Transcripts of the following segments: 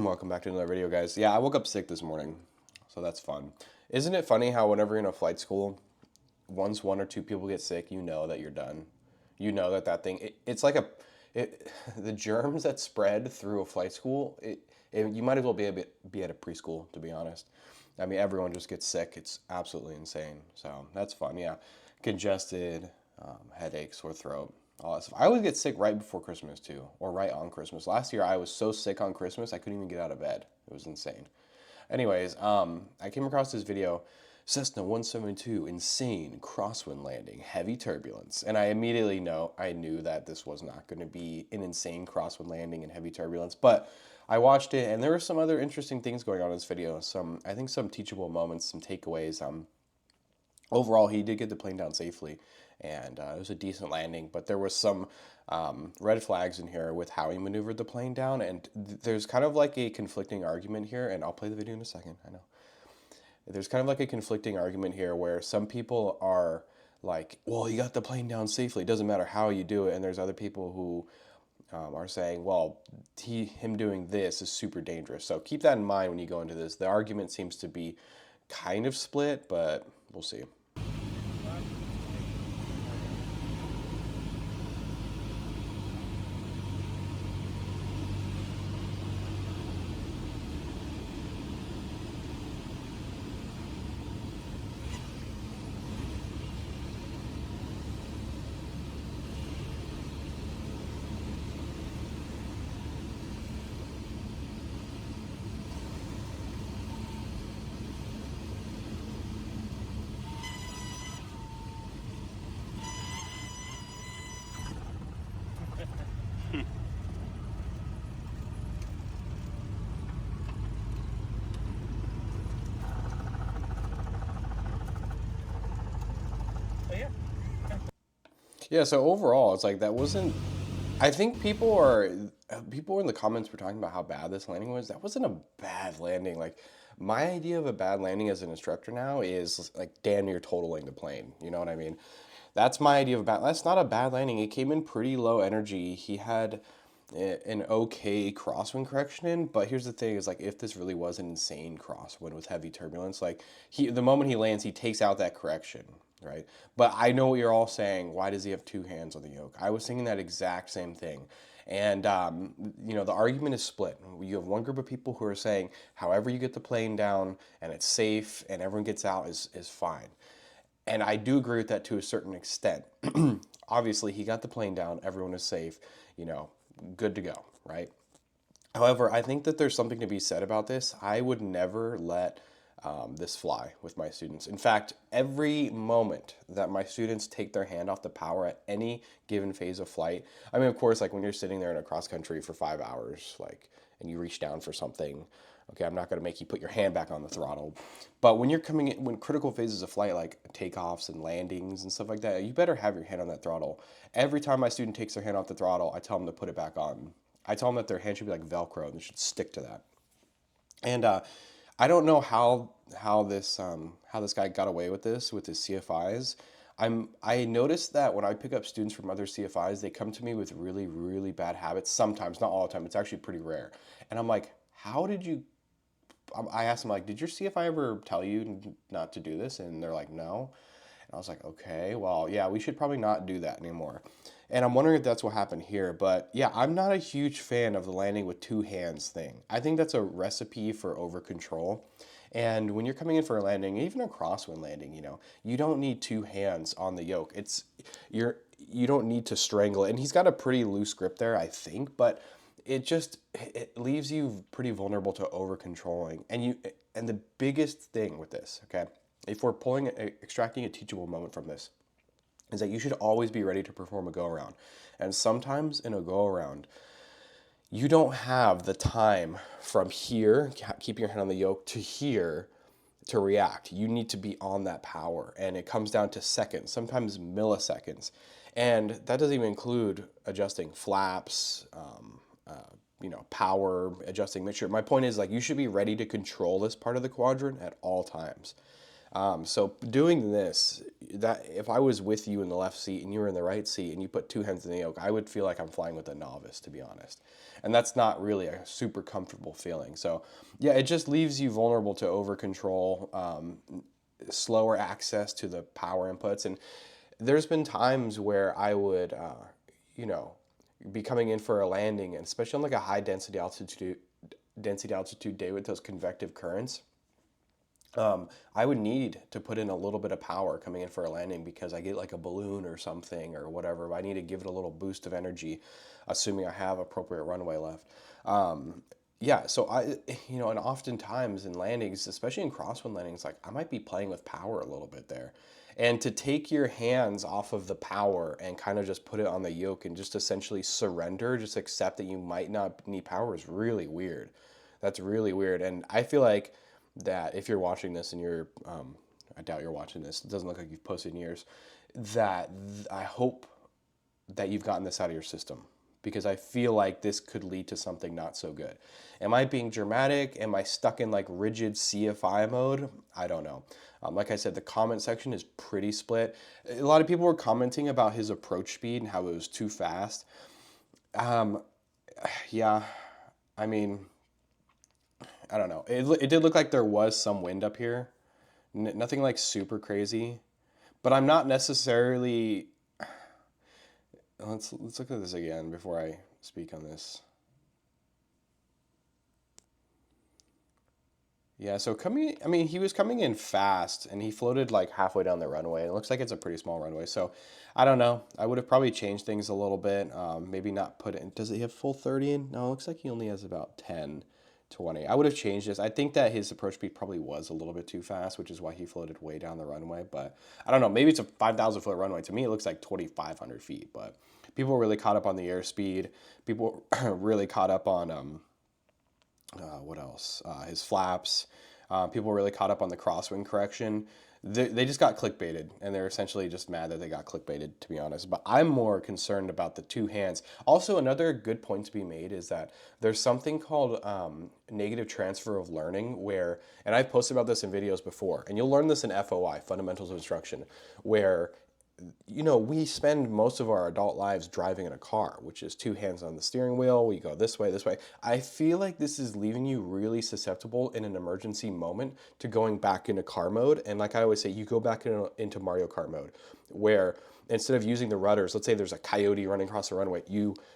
Welcome back to another video, guys. Yeah, I woke up sick this morning, so that's fun. Isn't it funny how whenever you're in a flight school, once one or two people get sick, you know that you're done. You know that it's like the germs that spread through a flight school, you might as well be at a preschool, to be honest. I mean, everyone just gets sick. It's absolutely insane. So that's fun, yeah. Congested, headache, sore throat, all that stuff. I always get sick right before Christmas too, or right on Christmas. Last year I was so sick on Christmas I couldn't even get out of bed. It was insane. Anyways, I came across this video, Cessna 172, insane crosswind landing, heavy turbulence. And I knew that this was not going to be an insane crosswind landing and heavy turbulence, but I watched it and there were some other interesting things going on in this video. I think some teachable moments, some takeaways. Overall, he did get the plane down safely, and it was a decent landing. But there was some red flags in here with how he maneuvered the plane down, and there's kind of like a conflicting argument here. And I'll play the video in a second. I know there's kind of like a conflicting argument here where some people are like, "Well, you got the plane down safely. It doesn't matter how you do it," and there's other people who are saying, "Well, him doing this is super dangerous." So keep that in mind when you go into this. The argument seems to be kind of split, but we'll see. Yeah, so overall, it's like that wasn't. I think people in the comments were talking about how bad this landing was. That wasn't a bad landing. Like my idea of a bad landing as an instructor now is like damn near totaling the plane. You know what I mean? That's my idea of bad. That's not a bad landing. It came in pretty low energy. He had an okay crosswind correction in, but here's the thing: is like if this really was an insane crosswind with heavy turbulence, like the moment he lands, he takes out that correction, right? But I know what you're all saying. Why does he have two hands on the yoke? I was thinking that exact same thing. And, the argument is split. You have one group of people who are saying, however you get the plane down and it's safe and everyone gets out is fine. And I do agree with that to a certain extent. Obviously, he got the plane down, everyone is safe, good to go, right? However, I think that there's something to be said about this. I would never let this fly with my students. In fact, every moment that my students take their hand off the power at any given phase of flight, I mean, of course, like when you're sitting there in a cross country for 5 hours, like, and you reach down for something, okay, I'm not going to make you put your hand back on the throttle. But when you're coming in, when critical phases of flight, like takeoffs and landings and stuff like that, you better have your hand on that throttle. Every time my student takes their hand off the throttle, I tell them to put it back on. I tell them that their hand should be like Velcro and they should stick to that. And I don't know how this guy got away with this with his CFIs. I noticed that when I pick up students from other CFIs, they come to me with really, really bad habits. Sometimes, not all the time. It's actually pretty rare. And I'm like, how did you? I asked them like, did your CFI ever tell you not to do this? And they're like, no. And I was like, okay, well, yeah, we should probably not do that anymore. And I'm wondering if that's what happened here. But yeah, I'm not a huge fan of the landing with two hands thing. I think that's a recipe for over control. And when you're coming in for a landing, even a crosswind landing, you don't need two hands on the yoke. You don't need to strangle it. And he's got a pretty loose grip there, I think, but it leaves you pretty vulnerable to over controlling. And the biggest thing with this, okay, if we're extracting a teachable moment from this, is that you should always be ready to perform a go around. And sometimes in a go around, you don't have the time from here, keeping your hand on the yoke, to here to react. You need to be on that power, and it comes down to seconds, sometimes milliseconds. And that doesn't even include adjusting flaps, power, adjusting mixture. My point is, like, you should be ready to control this part of the quadrant at all times. So doing this, that if I was with you in the left seat and you were in the right seat and you put two hands in the yoke, I would feel like I'm flying with a novice, to be honest. And that's not really a super comfortable feeling. So yeah, it just leaves you vulnerable to over control, slower access to the power inputs. And there's been times where I would, you know, be coming in for a landing, and especially on like a high density altitude day with those convective currents, I would need to put in a little bit of power coming in for a landing because I get like a balloon or something or whatever. I need to give it a little boost of energy, assuming I have appropriate runway left. Yeah, so and oftentimes in landings, especially in crosswind landings, like I might be playing with power a little bit there. And to take your hands off of the power and kind of just put it on the yoke and just essentially surrender, just accept that you might not need power is really weird. That's really weird. And I feel like that if you're watching this and I doubt you're watching this, it doesn't look like you've posted in years, I hope that you've gotten this out of your system because I feel like this could lead to something not so good. Am I being dramatic? Am I stuck in like rigid CFI mode? I don't know. Like I said, the comment section is pretty split. A lot of people were commenting about his approach speed and how it was too fast. Yeah, I mean, I don't know. It did look like there was some wind up here. Nothing like super crazy, but I'm not necessarily. Let's look at this again before I speak on this. Yeah, so I mean, he was coming in fast and he floated like halfway down the runway. It looks like it's a pretty small runway. So I don't know. I would have probably changed things a little bit. Maybe not put it does he have full 30 in? No, it looks like he only has about 10, 20. I would have changed this. I think that his approach speed probably was a little bit too fast, which is why he floated way down the runway. But I don't know. Maybe it's a 5,000 foot runway. To me, it looks like 2,500 feet. But people were really caught up on the airspeed. People really caught up on what else? His flaps. People were really caught up on the crosswind correction. They just got clickbaited, and they're essentially just mad that they got clickbaited, to be honest. But I'm more concerned about the two hands. Also, another good point to be made is that there's something called negative transfer of learning, where, and I've posted about this in videos before, and you'll learn this in FOI, Fundamentals of Instruction, where we spend most of our adult lives driving in a car, which is two hands on the steering wheel. We go this way, this way. I feel like this is leaving you really susceptible in an emergency moment to going back into car mode. And like I always say, you go back into Mario Kart mode, where instead of using the rudders, let's say there's a coyote running across the runway,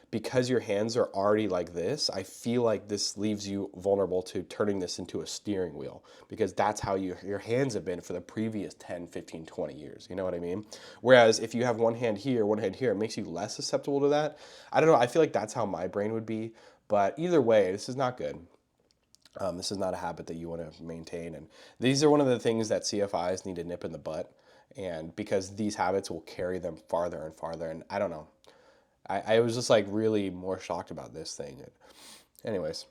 because your hands are already like this, I feel like this leaves you vulnerable to turning this into a steering wheel, because that's how your hands have been for the previous 10, 15, 20 years. You know what I mean? Whereas if you have one hand here, it makes you less susceptible to that. I don't know. I feel like that's how my brain would be. But either way, this is not good. This is not a habit that you want to maintain. And these are one of the things that CFIs need to nip in the butt. And because these habits will carry them farther and farther. And I don't know. I was just like really more shocked about this thing. Anyways,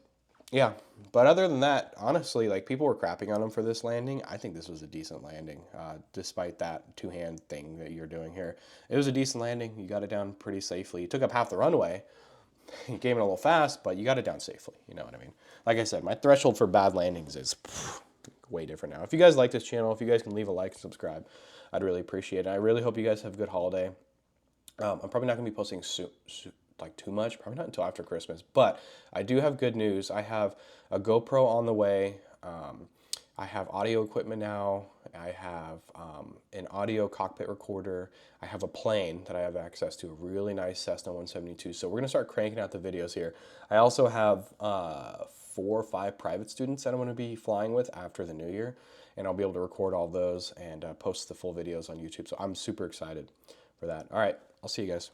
yeah. But other than that, honestly, like people were crapping on him for this landing. I think this was a decent landing, despite that two-hand thing that you're doing here. It was a decent landing. You got it down pretty safely. You took up half the runway. You came in a little fast, but you got it down safely. You know what I mean? Like I said, my threshold for bad landings is way different now. If you guys like this channel, if you guys can leave a like and subscribe, I'd really appreciate it. I really hope you guys have a good holiday. I'm probably not going to be posting like too much, probably not until after Christmas, but I do have good news. I have a GoPro on the way. I have audio equipment now. I have an audio cockpit recorder. I have a plane that I have access to, a really nice Cessna 172. So we're going to start cranking out the videos here. I also have 4 or 5 private students that I'm going to be flying with after the new year, and I'll be able to record all those and post the full videos on YouTube. So I'm super excited for that. All right, I'll see you guys.